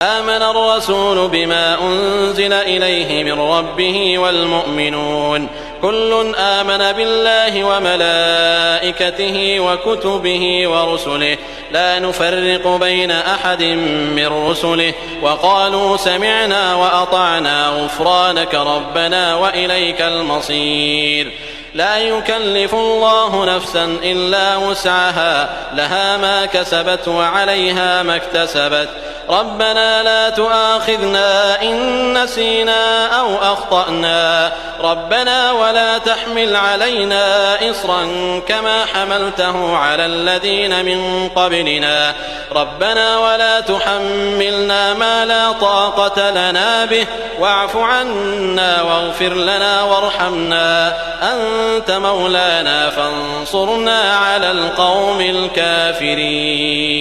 آمن الرسول بما أنزل إليه من ربه والمؤمنون كل آمن بالله وملائكته وكتبه ورسله لا نفرق بين أحد من رسله وقالوا سمعنا وأطعنا غفرانك ربنا وإليك المصير. لا يكلف الله نفسا إلا وسعها لها ما كسبت وعليها ما اكتسبت ربنا لا تؤاخذنا إن نسينا أو أخطأنا ربنا ولا تحمل علينا إصرا كما حملته على الذين من قبلنا ربنا ولا تحملنا ما لا طاقة لنا به واعف عنا واغفر لنا وارحمنا أنت مولانا فانصرنا على القوم الكافرين.